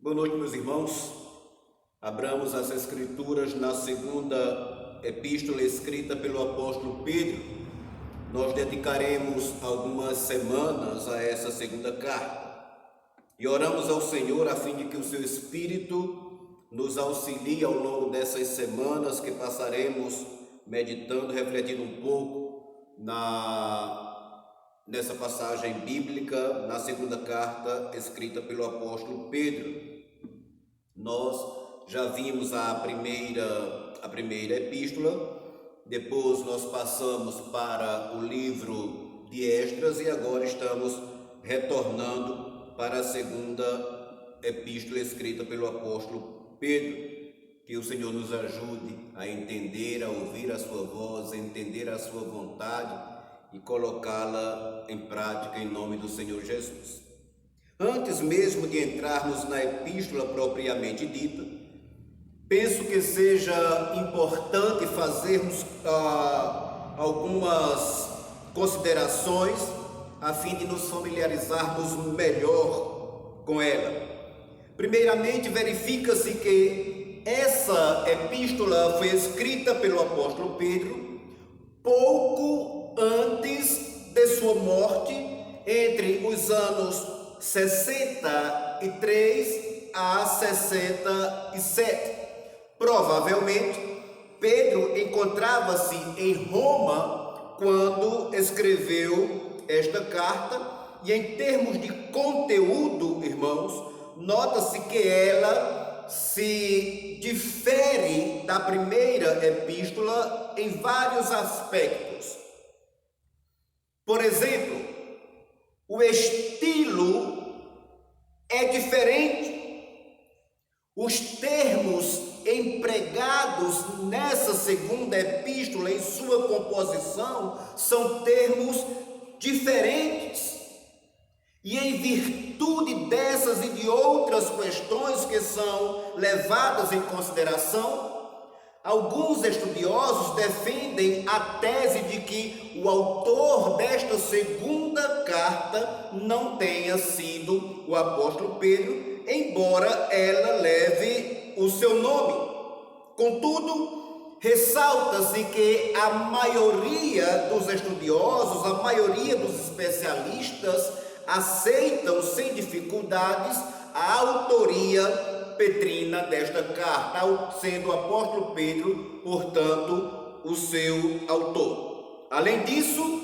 Boa noite, meus irmãos. Abramos as Escrituras na segunda epístola escrita pelo apóstolo Pedro. Nós dedicaremos algumas semanas a essa segunda carta e oramos ao Senhor a fim de que o seu Espírito nos auxilie ao longo dessas semanas que passaremos meditando, refletindo um pouco nessa passagem bíblica, na segunda carta escrita pelo apóstolo Pedro. Nós já vimos a primeira epístola, depois nós passamos para o livro de Esdras e agora estamos retornando para a segunda epístola escrita pelo apóstolo Pedro. Que o Senhor nos ajude a entender, a ouvir a sua voz, a entender a sua vontade e colocá-la em prática em nome do Senhor Jesus. Antes mesmo de entrarmos na epístola propriamente dita, penso que seja importante fazermos algumas considerações a fim de nos familiarizarmos melhor com ela. Primeiramente, verifica-se que essa epístola foi escrita pelo apóstolo Pedro pouco antes de sua morte, entre os anos 63 a 67. Provavelmente, Pedro encontrava-se em Roma quando escreveu esta carta, e em termos de conteúdo, irmãos, nota-se que ela se difere da primeira epístola em vários aspectos. Por exemplo, o estilo é diferente. Os termos empregados nessa segunda epístola em sua composição são termos diferentes. E em virtude dessas e de outras questões que são levadas em consideração, alguns estudiosos defendem a tese de que o autor desta segunda carta não tenha sido o apóstolo Pedro, embora ela leve o seu nome. Contudo, ressalta-se que a maioria dos estudiosos, a maioria dos especialistas, aceitam sem dificuldades a autoria petrina desta carta, sendo o apóstolo Pedro, portanto, o seu autor. Além disso,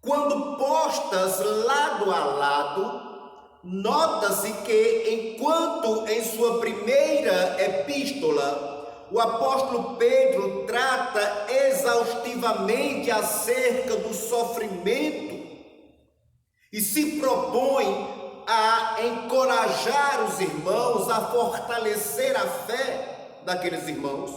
quando postas lado a lado, nota-se que enquanto em sua primeira epístola o apóstolo Pedro trata exaustivamente acerca do sofrimento e se propõe a encorajar os irmãos, a fortalecer a fé daqueles irmãos,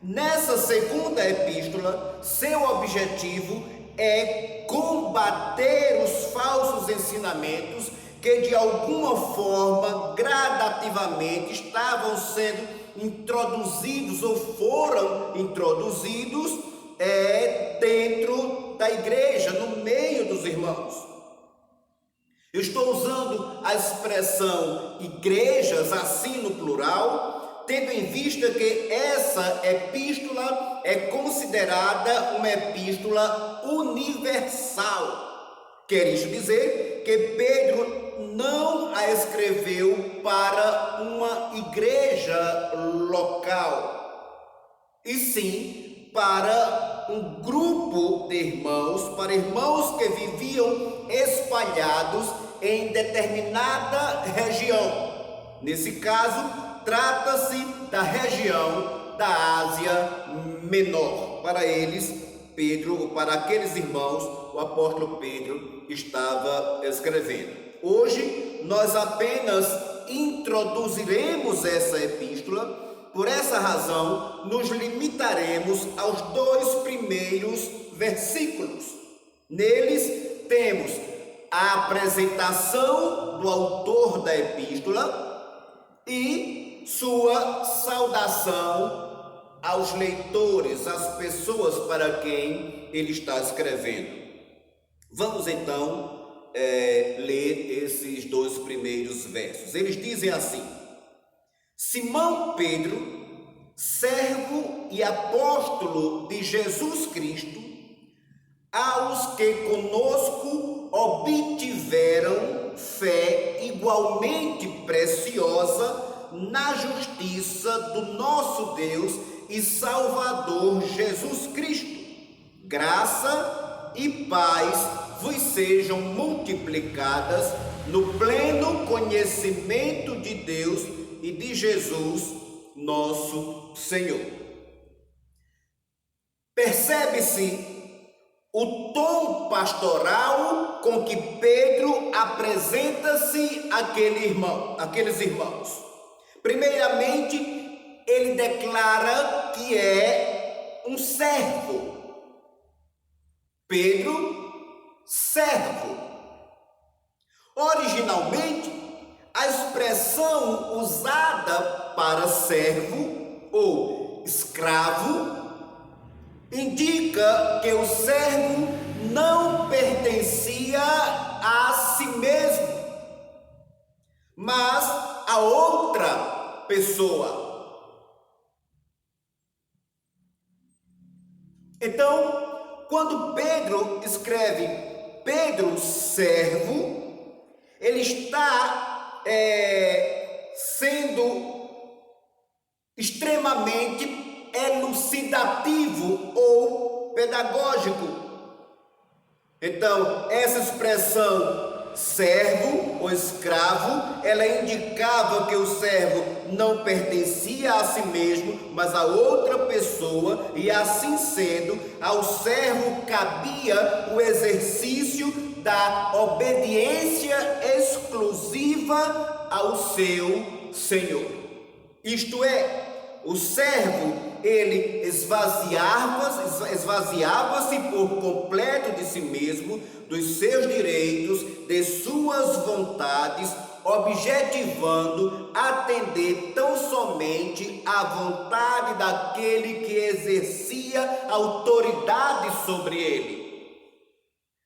nessa segunda epístola, seu objetivo é combater os falsos ensinamentos que de alguma forma, gradativamente, estavam sendo introduzidos ou foram introduzidos dentro da igreja, no meio dos irmãos. Eu estou usando a expressão igrejas assim no plural, tendo em vista que essa epístola é considerada uma epístola universal. Quer isso dizer que Pedro não a escreveu para uma igreja local, e sim para um grupo de irmãos, para irmãos que viviam espalhados em determinada região. Nesse caso, trata-se da região da Ásia Menor. Para eles, Pedro, para aqueles irmãos, o apóstolo Pedro estava escrevendo. Hoje, nós apenas introduziremos essa epístola. Por essa razão, nos limitaremos aos 2 primeiros versículos. Neles temos a apresentação do autor da epístola e sua saudação aos leitores, às pessoas para quem ele está escrevendo. Vamos então ler esses 2 primeiros versos. Eles dizem assim: Simão Pedro, servo e apóstolo de Jesus Cristo, aos que conosco obtiveram fé igualmente preciosa na justiça do nosso Deus e Salvador Jesus Cristo. Graça e paz vos sejam multiplicadas no pleno conhecimento de Deus e de Jesus, nosso Senhor. Percebe-se o tom pastoral com que Pedro apresenta-se àqueles irmãos. Primeiramente, ele declara que é um servo. Pedro, servo. Originalmente, a expressão usada para servo ou escravo indica que o servo não pertencia a si mesmo, mas a outra pessoa. Então, quando Pedro escreve Pedro, servo, ele está sendo extremamente elucidativo ou pedagógico. Então, essa expressão servo ou escravo, ela indicava que o servo não pertencia a si mesmo, mas a outra pessoa, e assim sendo, ao servo cabia o exercício da obediência exclusiva ao seu Senhor. Isto é, o servo, ele esvaziava-se por completo de si mesmo, dos seus direitos, de suas vontades, objetivando atender tão somente à vontade daquele que exercia autoridade sobre ele.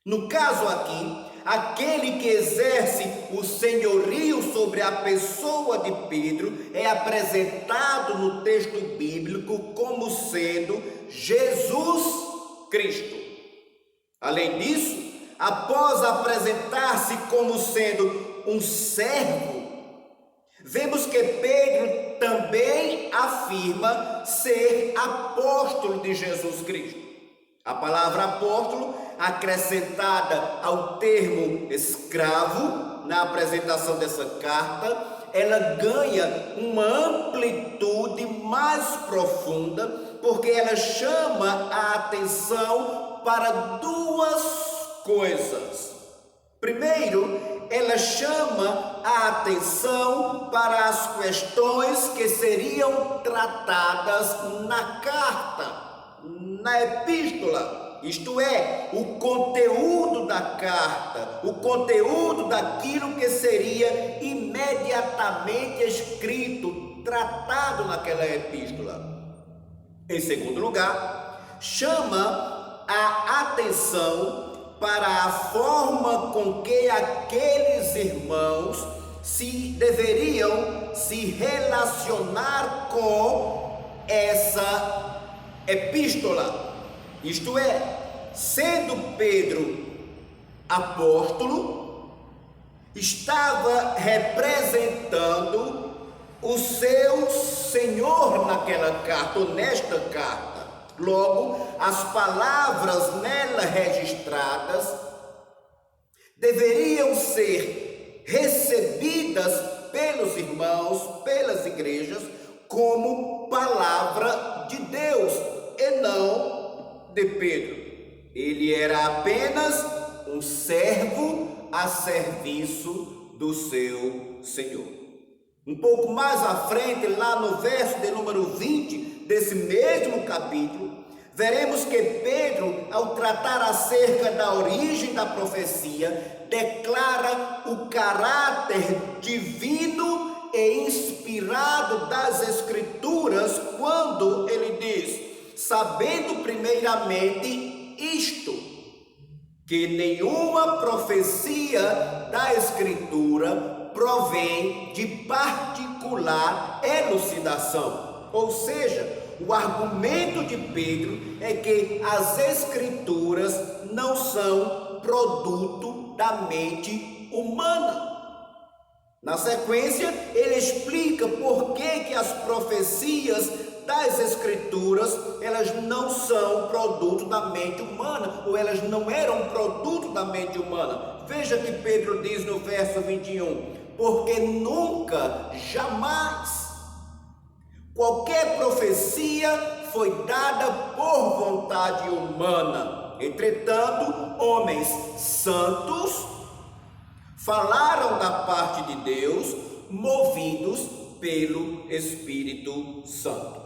No caso aqui, aquele que exerce o senhorio sobre a pessoa de Pedro é apresentado no texto bíblico como sendo Jesus Cristo. Além disso, após apresentar-se como sendo um servo, vemos que Pedro também afirma ser apóstolo de Jesus Cristo. A palavra apóstolo, acrescentada ao termo escravo, na apresentação dessa carta, ela ganha uma amplitude mais profunda, porque ela chama a atenção para duas coisas. Primeiro, ela chama a atenção para as questões que seriam tratadas na carta, na epístola, isto é, o conteúdo da carta, o conteúdo daquilo que seria imediatamente escrito, tratado naquela epístola. Em segundo lugar, chama a atenção para a forma com que aqueles irmãos deveriam se relacionar com essa epístola, isto é, sendo Pedro apóstolo, estava representando o seu Senhor naquela carta, ou nesta carta. Logo, as palavras nela registradas deveriam ser recebidas pelos irmãos, pelas igrejas, como palavra de Deus e não de Pedro. Ele era apenas um servo a serviço do seu Senhor. Um pouco mais à frente, lá no verso de número 20 desse mesmo capítulo, veremos que Pedro, ao tratar acerca da origem da profecia, declara o caráter divino e inspirado das Escrituras quando ele diz: sabendo primeiramente isto, que nenhuma profecia da Escritura provém de particular elucidação. Ou seja, o argumento de Pedro é que as Escrituras não são produto da mente humana. Na sequência, ele explica por que as profecias das Escrituras, elas não são produto da mente humana, ou elas não eram produto da mente humana. Veja que Pedro diz no verso 21, porque nunca, jamais, qualquer profecia foi dada por vontade humana. Entretanto, homens santos falaram da parte de Deus, movidos pelo Espírito Santo.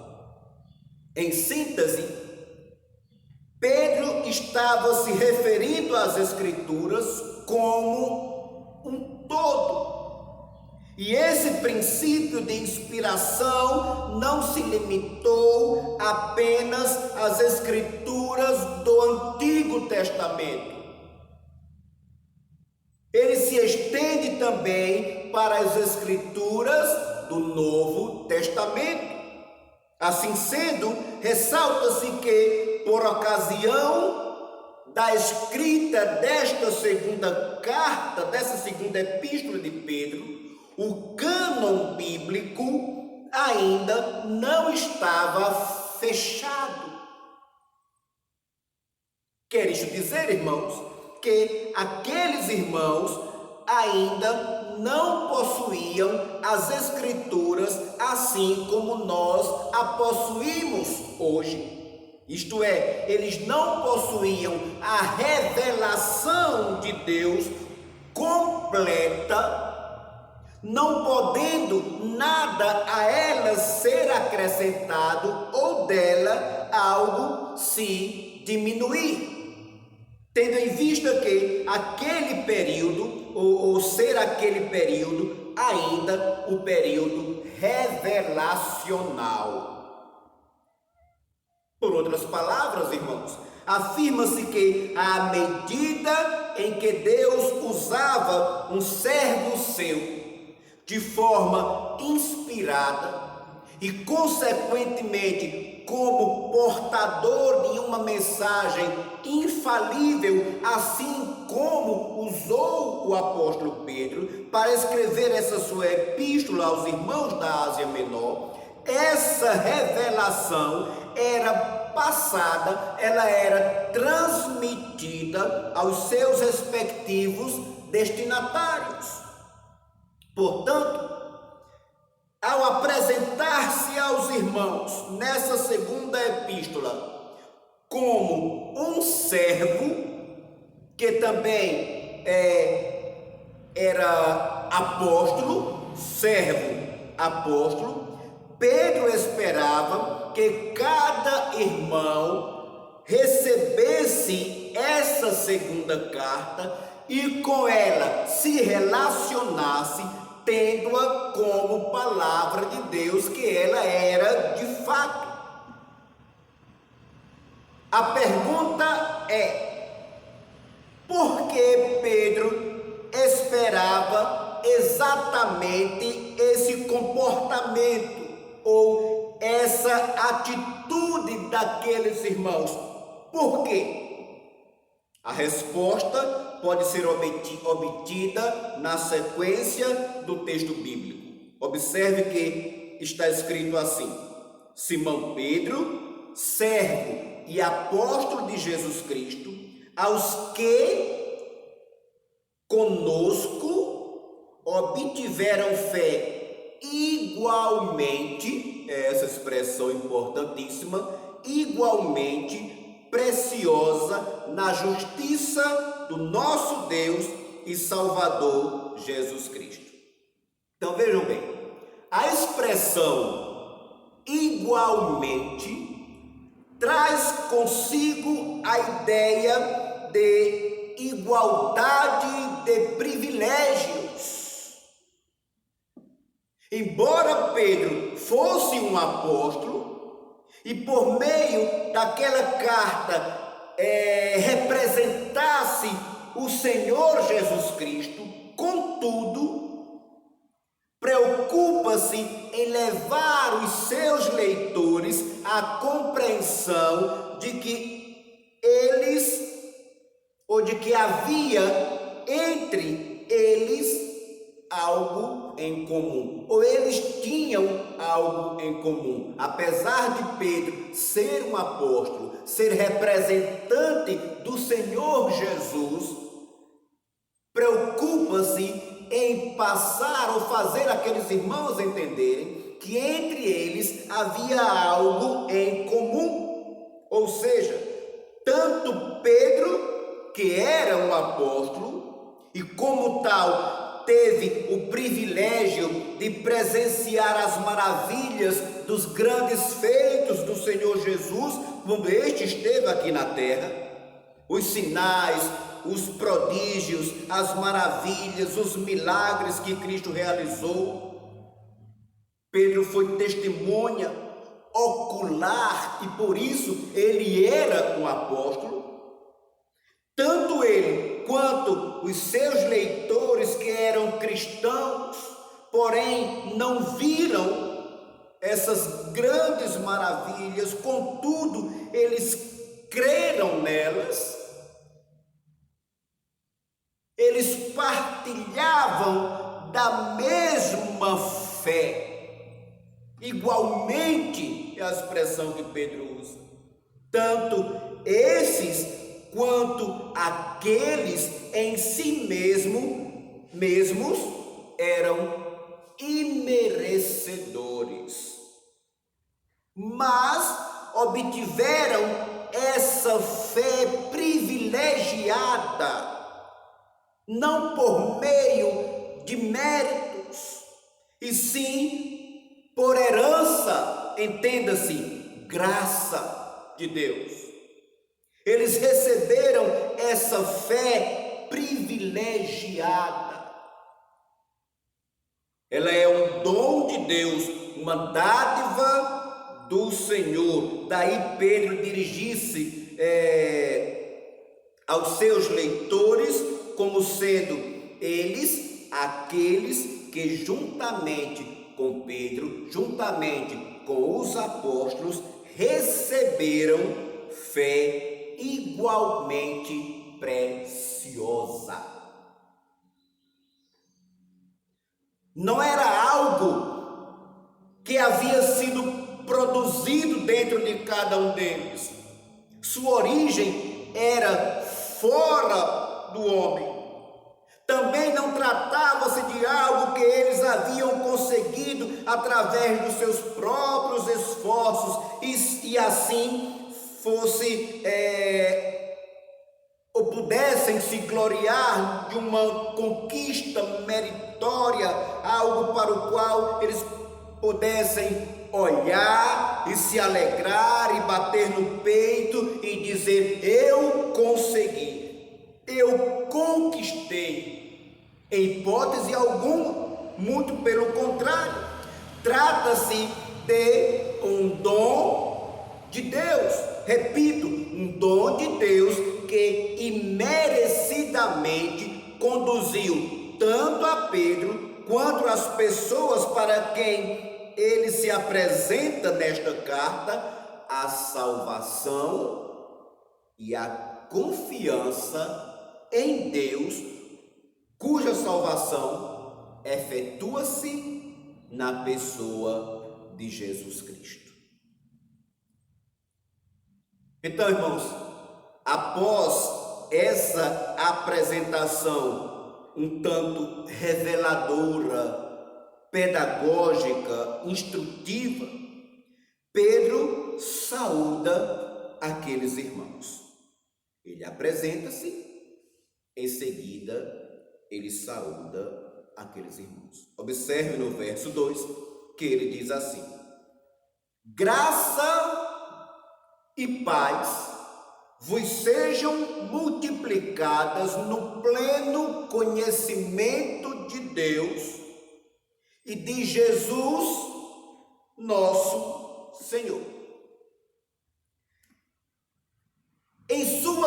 Em síntese, Pedro estava se referindo às Escrituras como um todo. E esse princípio de inspiração não se limitou apenas às Escrituras do Antigo Testamento. Ele se estende também para as Escrituras do Novo Testamento. Assim sendo, ressalta-se que, por ocasião da escrita desta segunda carta, dessa segunda epístola de Pedro, o cânon bíblico ainda não estava fechado. Quer isso dizer, irmãos, que aqueles irmãos ainda não possuíam as Escrituras assim como nós a possuímos hoje. Isto é, eles não possuíam a revelação de Deus completa, não podendo nada a ela ser acrescentado ou dela algo se diminuir. Tendo em vista que aquele período, ou ser aquele período, ainda o período revelacional. Por outras palavras, irmãos, afirma-se que à medida em que Deus usava um servo seu de forma inspirada e, consequentemente, como portador de uma mensagem infalível, assim como usou o apóstolo Pedro para escrever essa sua epístola aos irmãos da Ásia Menor, essa revelação era passada, ela era transmitida aos seus respectivos destinatários. Portanto, ao apresentar-se aos irmãos nessa segunda epístola como um servo, que também era apóstolo, servo apóstolo, Pedro esperava que cada irmão recebesse essa segunda carta e com ela se relacionasse, tendo-a como palavra de Deus, que ela era de fato. A pergunta é: por que Pedro esperava exatamente esse comportamento ou essa atitude daqueles irmãos? Por quê? A resposta pode ser obtida na sequência do texto bíblico. Observe que está escrito assim: Simão Pedro, servo e apóstolo de Jesus Cristo, aos que conosco obtiveram fé igualmente, essa expressão importantíssima, igualmente preciosa na justiça do nosso Deus e Salvador Jesus Cristo. Então vejam bem, a expressão igualmente traz consigo a ideia de igualdade de privilégios. Embora Pedro fosse um apóstolo, e por meio daquela carta representasse o Senhor Jesus Cristo, contudo, preocupa-se em levar os seus leitores à compreensão de que havia entre eles algo em comum, ou eles tinham algo em comum. Apesar de Pedro ser um apóstolo, ser representante do Senhor Jesus, preocupa-se em passar ou fazer aqueles irmãos entenderem que entre eles havia algo em comum. Ou seja, tanto Pedro, que era um apóstolo, e como tal teve o privilégio de presenciar as maravilhas dos grandes feitos do Senhor Jesus, quando este esteve aqui na terra, os sinais, os prodígios, as maravilhas, os milagres que Cristo realizou. Pedro foi testemunha ocular e por isso ele era um apóstolo. Tanto ele quanto os seus leitores, que eram cristãos, porém não viram essas grandes maravilhas, contudo eles creram nelas. Eles partilhavam da mesma fé. Igualmente é a expressão que Pedro usa. Tanto esses quanto aqueles em si mesmos eram imerecedores, mas obtiveram essa fé privilegiada, não por meio de méritos, e sim por herança, entenda-se, graça de Deus. Eles receberam essa fé privilegiada. Ela é um dom de Deus, uma dádiva do Senhor. Daí Pedro dirigisse aos seus leitores como sendo eles aqueles que juntamente com Pedro, juntamente com os apóstolos, receberam fé igualmente preciosa. Não era algo que havia sido produzido dentro de cada um deles. Sua origem era fora do homem. Também não tratava-se de algo que eles haviam conseguido através dos seus próprios esforços e assim fosse ou pudessem se gloriar de uma conquista meritória, algo para o qual eles pudessem olhar e se alegrar e bater no peito e dizer: eu consegui, eu conquistei. Em hipótese alguma, muito pelo contrário, trata-se de um dom de Deus. Repito, um dom de Deus que imerecidamente conduziu tanto a Pedro quanto as pessoas para quem ele se apresenta nesta carta, a salvação e a confiança em Deus, cuja salvação efetua-se na pessoa de Jesus Cristo. Então, irmãos, após essa apresentação um tanto reveladora, pedagógica, instrutiva, Pedro saúda aqueles irmãos. Ele apresenta-se, em seguida ele saúda aqueles irmãos. Observe no verso 2 que ele diz assim: graça e paz vos sejam multiplicadas no pleno conhecimento de Deus e de Jesus, nosso Senhor. Em sua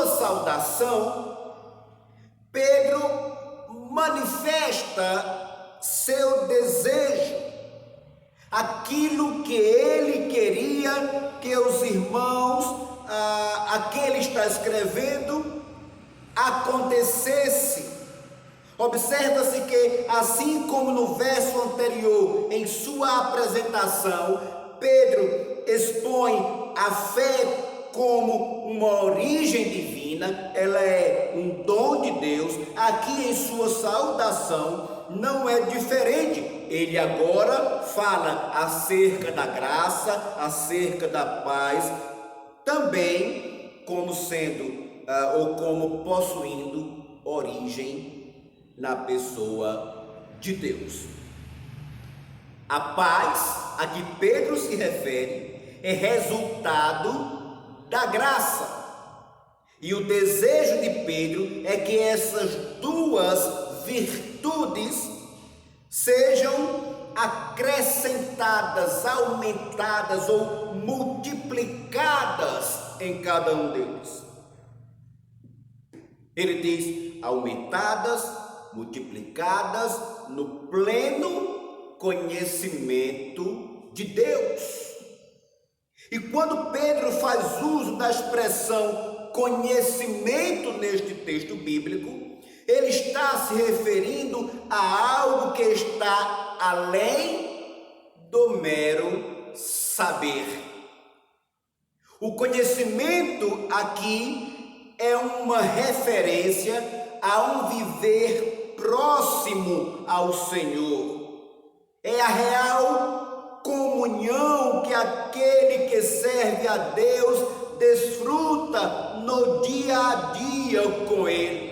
situação, Pedro manifesta seu desejo, aquilo que ele queria que os irmãos a que ele está escrevendo acontecesse. Observa-se que, assim como no verso anterior, em sua apresentação, Pedro expõe a fé como uma origem divina, ela é um dom de Deus. Aqui em sua saudação não é diferente. Ele agora fala acerca da graça, acerca da paz, também como sendo ou como possuindo origem na pessoa de Deus. A paz a que Pedro se refere é resultado da graça. E o desejo de Pedro é que essas duas virtudes sejam acrescentadas, aumentadas ou multiplicadas em cada um deles. Ele diz aumentadas, multiplicadas no pleno conhecimento de Deus. E quando Pedro faz uso da expressão conhecimento neste texto bíblico, ele está se referindo a algo que está além do mero saber. O conhecimento aqui é uma referência a um viver próximo ao Senhor. É a real comunhão que aquele que serve a Deus desfruta no dia a dia com Ele.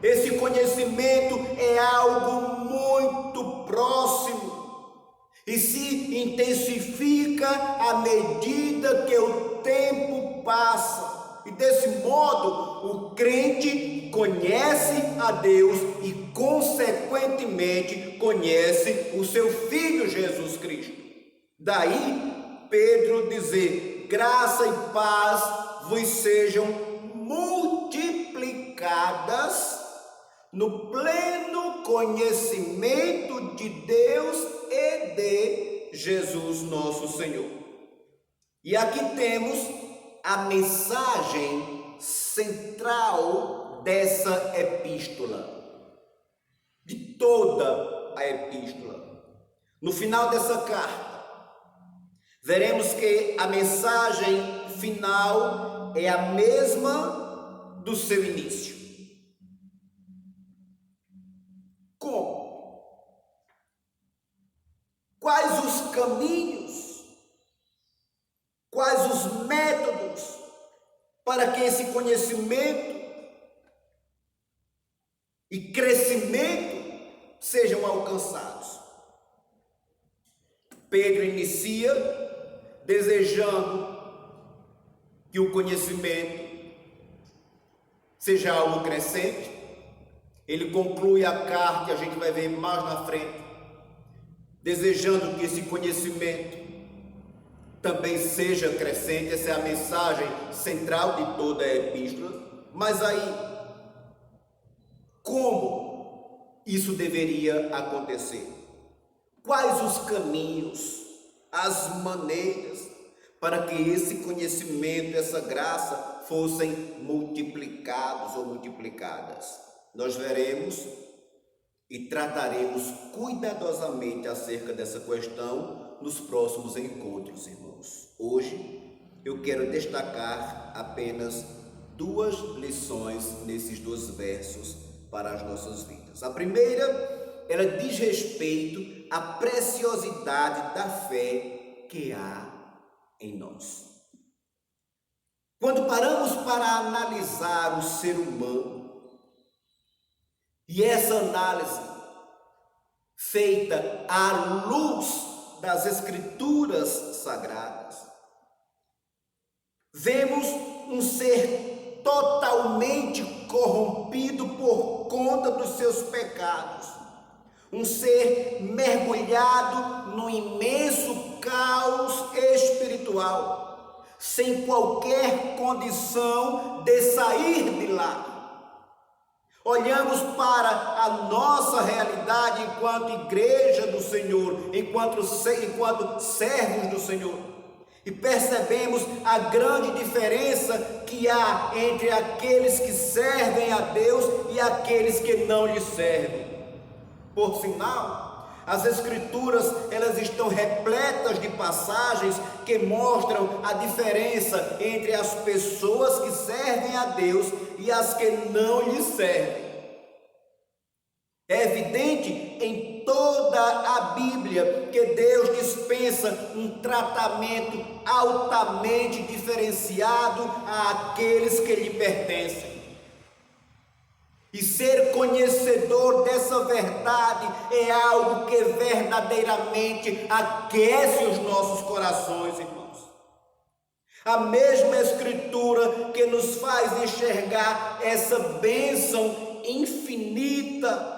Esse conhecimento é algo muito próximo e se intensifica à medida que o tempo passa. E desse modo, o crente conhece a Deus e, consequentemente, conhece o seu Filho Jesus Cristo. Daí, Pedro dizer: graça e paz vos sejam multiplicadas no pleno conhecimento de Deus e de Jesus nosso Senhor. E aqui temos a mensagem central dessa epístola, de toda a epístola. No final dessa carta, veremos que a mensagem final é a mesma do seu início. Como? Quais os caminhos, quais os métodos para que esse conhecimento e crescimento sejam alcançados? Pedro inicia desejando que o conhecimento seja algo crescente. Ele conclui a carta, que a gente vai ver mais na frente, desejando que esse conhecimento também seja crescente. Essa é a mensagem central de toda a epístola. Mas aí, como isso deveria acontecer? Quais os caminhos, as maneiras para que esse conhecimento, essa graça fossem multiplicados ou multiplicadas? Nós veremos e trataremos cuidadosamente acerca dessa questão nos próximos encontros, irmãos. Hoje eu quero destacar apenas duas lições nesses dois versos para as nossas vidas. A primeira, ela diz respeito à preciosidade da fé que há em nós. Quando paramos para analisar o ser humano, e essa análise feita à luz das Escrituras Sagradas, vemos um ser totalmente corrompido por conta dos seus pecados, um ser mergulhado no imenso caos espiritual, sem qualquer condição de sair de lá. Olhamos para a nossa realidade enquanto igreja do Senhor, enquanto servos do Senhor, e percebemos a grande diferença que há entre aqueles que servem a Deus e aqueles que não lhe servem. Por sinal, as Escrituras, elas estão repletas de passagens que mostram a diferença entre as pessoas que servem a Deus e as que não lhe servem. É evidente em toda a Bíblia que Deus dispensa um tratamento altamente diferenciado àqueles que lhe pertencem. E ser conhecedor dessa verdade é algo que verdadeiramente aquece os nossos corações, irmãos. A mesma Escritura que nos faz enxergar essa bênção infinita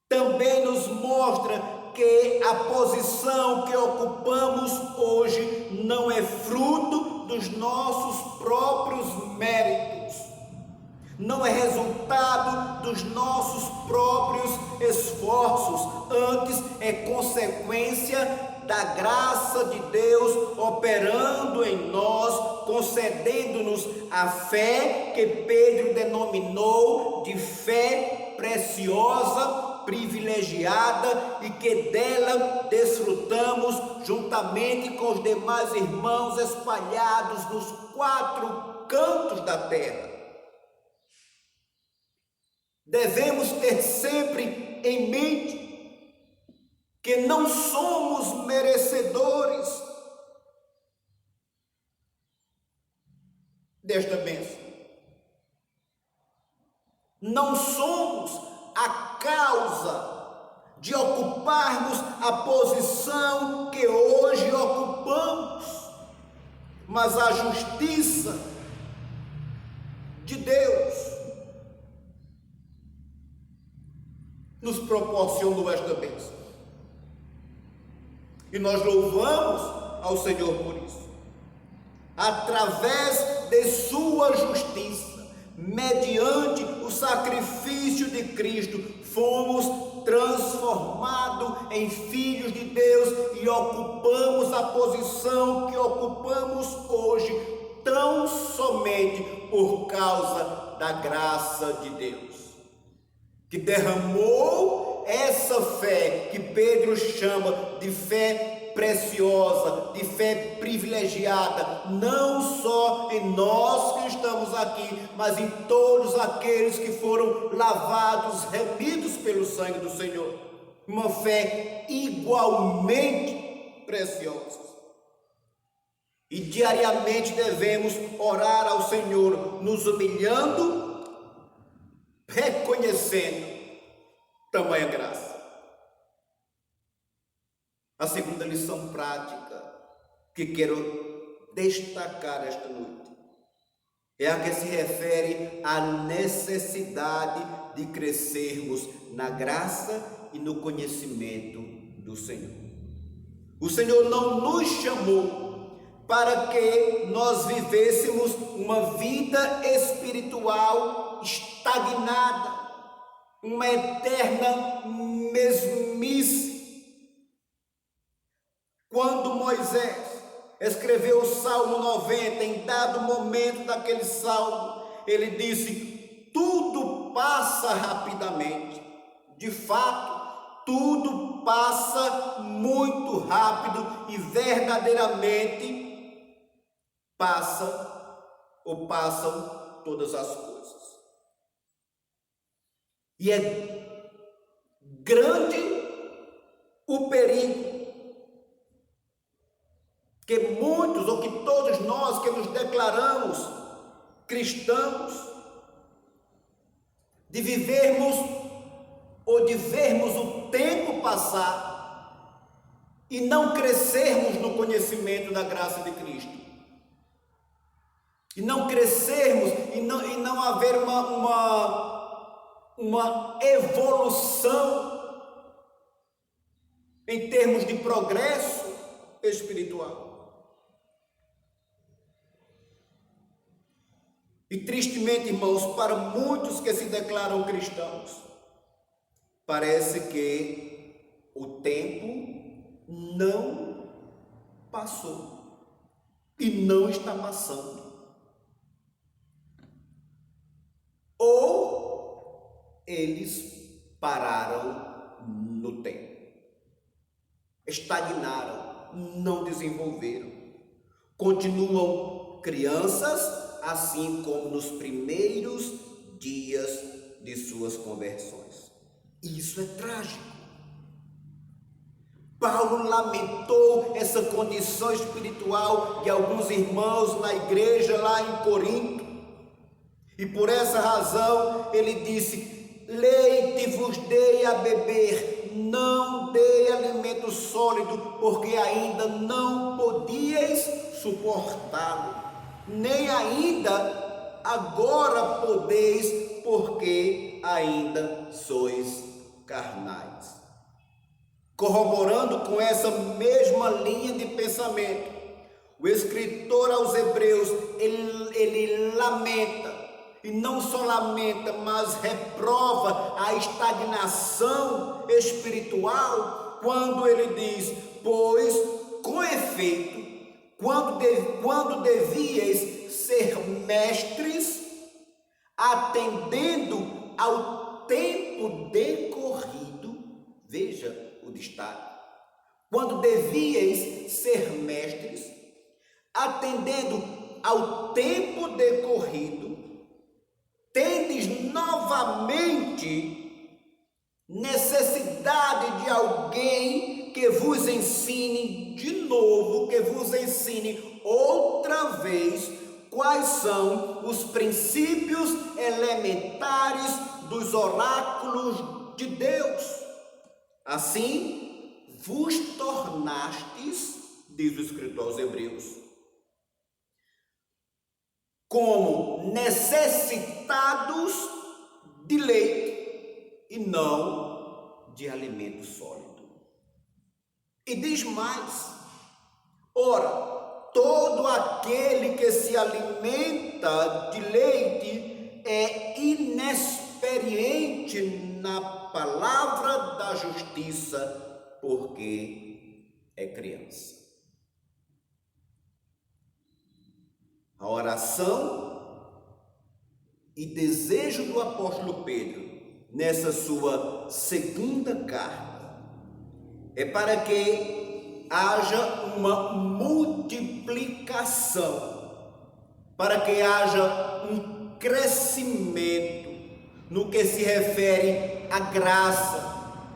também nos mostra que a posição que ocupamos hoje não é fruto dos nossos próprios méritos, não é resultado dos nossos próprios esforços, antes é consequência da graça de Deus operando em nós, concedendo-nos a fé que Pedro denominou de fé preciosa, privilegiada, e que dela desfrutamos juntamente com os demais irmãos espalhados nos 4 cantos da terra. Devemos ter sempre em mente que não somos merecedores desta bênção. Não somos a causa de ocuparmos a posição que hoje ocupamos, mas a justiça de Deus nos proporcionou esta bênção. E nós louvamos ao Senhor por isso. Através de sua justiça, mediante o sacrifício de Cristo, fomos transformados em filhos de Deus e ocupamos a posição que ocupamos hoje, tão somente por causa da graça de Deus, que derramou essa fé que Pedro chama de fé preciosa, de fé privilegiada, não só em nós que estamos aqui, mas em todos aqueles que foram lavados, remidos pelo sangue do Senhor. Uma fé igualmente preciosa. E diariamente devemos orar ao Senhor, nos humilhando, reconhecendo tamanha graça. A segunda lição prática que quero destacar esta noite é a que se refere à necessidade de crescermos na graça e no conhecimento do Senhor. O Senhor não nos chamou para que nós vivêssemos uma vida espiritual estagnada, uma eterna mesmice. Quando Moisés escreveu o Salmo 90, em dado momento daquele salmo, ele disse: tudo passa rapidamente. De fato, tudo passa muito rápido e verdadeiramente passam todas as coisas. E é grande o perigo que muitos, ou que todos nós que nos declaramos cristãos, de vivermos ou de vermos o tempo passar e não crescermos no conhecimento da graça de Cristo, e não crescermos e não haver uma evolução em termos de progresso espiritual. E tristemente, irmãos, para muitos que se declaram cristãos, parece que o tempo não passou e não está passando. Ou eles pararam no tempo, estagnaram, não desenvolveram, continuam crianças, assim como nos primeiros dias de suas conversões. Isso é trágico. Paulo lamentou essa condição espiritual de alguns irmãos na igreja lá em Corinto. E por essa razão ele disse: leite vos dei a beber, não dei alimento sólido, porque ainda não podíeis suportá-lo, nem ainda agora podeis, porque ainda sois carnais. Corroborando com essa mesma linha de pensamento, o escritor aos Hebreus, ele lamenta, e não só lamenta, mas reprova a estagnação espiritual, quando ele diz: pois, com efeito, quando devíeis ser mestres, atendendo ao tempo decorrido, veja o destaque, quando devíeis ser mestres, atendendo ao tempo decorrido, tendes novamente necessidade de alguém que vos ensine de novo, que vos ensine outra vez quais são os princípios elementares dos oráculos de Deus. Assim, vos tornastes, diz o escritor aos Hebreus, como necessitados de leite e não de alimento sólido. E diz mais: ora, todo aquele que se alimenta de leite é inexperiente na palavra da justiça, porque é criança. A oração e desejo do apóstolo Pedro, nessa sua segunda carta, é para que haja uma multiplicação, para que haja um crescimento no que se refere à graça,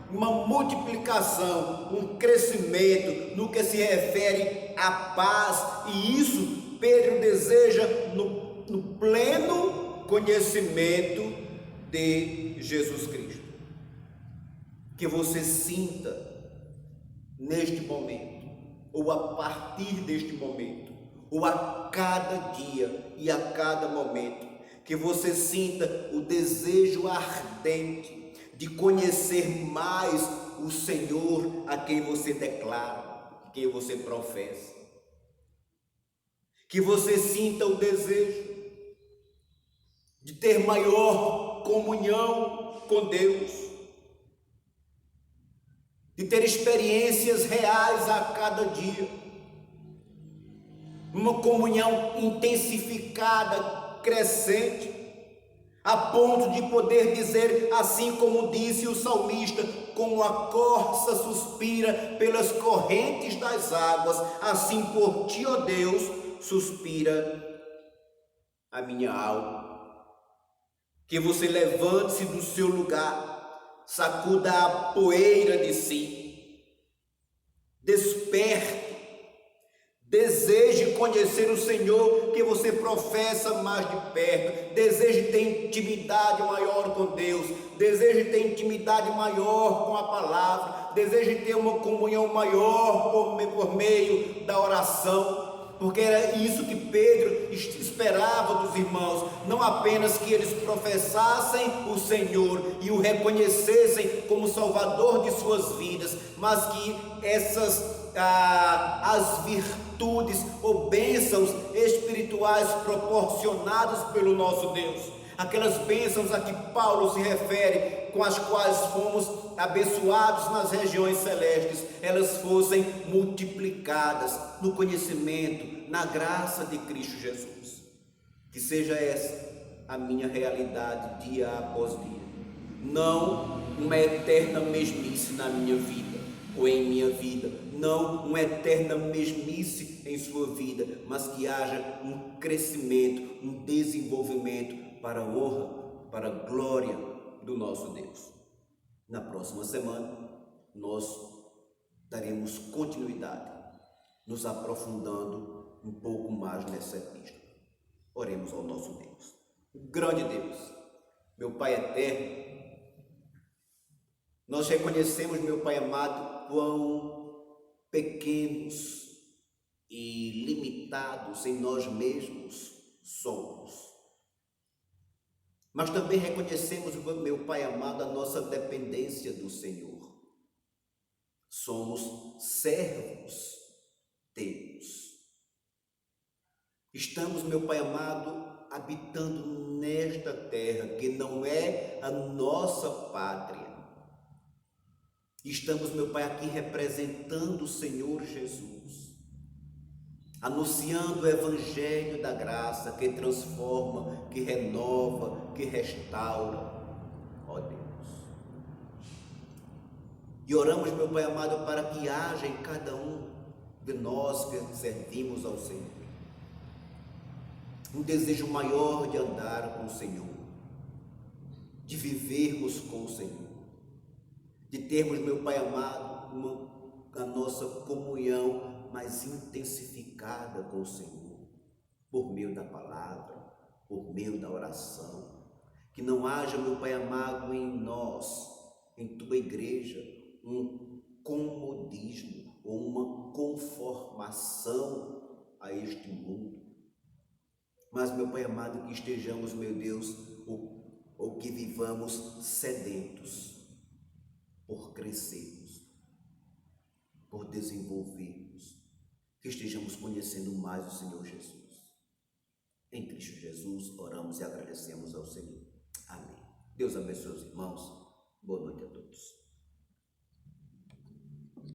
uma multiplicação, um crescimento no que se refere à paz, e isso Pedro deseja no pleno conhecimento de Jesus Cristo. Que você sinta neste momento, ou a partir deste momento, ou a cada dia e a cada momento, que você sinta o desejo ardente de conhecer mais o Senhor a quem você declara, a quem você professa. Que você sinta o desejo de ter maior comunhão com Deus, de ter experiências reais a cada dia, uma comunhão intensificada, crescente, a ponto de poder dizer, assim como disse o salmista: como a corça suspira pelas correntes das águas, assim por ti, ó Deus, suspira a minha alma. Que você levante-se do seu lugar, sacuda a poeira de si, desperte, deseje conhecer o Senhor que você professa mais de perto, deseje ter intimidade maior com Deus, deseje ter intimidade maior com a palavra, deseje ter uma comunhão maior por meio da oração. porque era isso que Pedro esperava dos irmãos, não apenas que eles professassem o Senhor e o reconhecessem como Salvador de suas vidas, mas que as virtudes ou bênçãos espirituais proporcionadas pelo nosso Deus, aquelas bênçãos a que Paulo se refere, com as quais fomos abençoados nas regiões celestes, elas fossem multiplicadas no conhecimento, na graça de Cristo Jesus. Que seja essa a minha realidade dia após dia, não uma eterna mesmice na minha vida ou em minha vida, não uma eterna mesmice em sua vida, mas que haja um crescimento, um desenvolvimento para a honra, para a glória do nosso Deus. Na próxima semana, nós daremos continuidade, nos aprofundando um pouco mais nessa epístola. Oremos ao nosso Deus. Grande Deus, meu Pai eterno, nós reconhecemos, meu Pai amado, quão pequenos e limitados em nós mesmos somos. Mas também reconhecemos, meu Pai amado, a nossa dependência do Senhor. Somos servos teus. Estamos, meu Pai amado, habitando nesta terra que não é a nossa pátria. Estamos, meu Pai, aqui representando o Senhor Jesus, anunciando o Evangelho da graça que transforma, que renova, que restaura, ó Deus. E oramos, meu Pai amado, para que haja em cada um de nós que servimos ao Senhor um desejo maior de andar com o Senhor, de vivermos com o Senhor, de termos, meu Pai amado, a nossa comunhão mais intensificada com o Senhor, por meio da palavra, por meio da oração. Que não haja, meu Pai amado, em nós, em tua igreja, um comodismo ou uma conformação a este mundo. Mas, meu Pai amado, que estejamos, meu Deus, ou que vivamos sedentos por crescermos, por desenvolvermos, que estejamos conhecendo mais o Senhor Jesus. Em Cristo Jesus, oramos e agradecemos ao Senhor. Amém. Deus abençoe os irmãos. Boa noite a todos.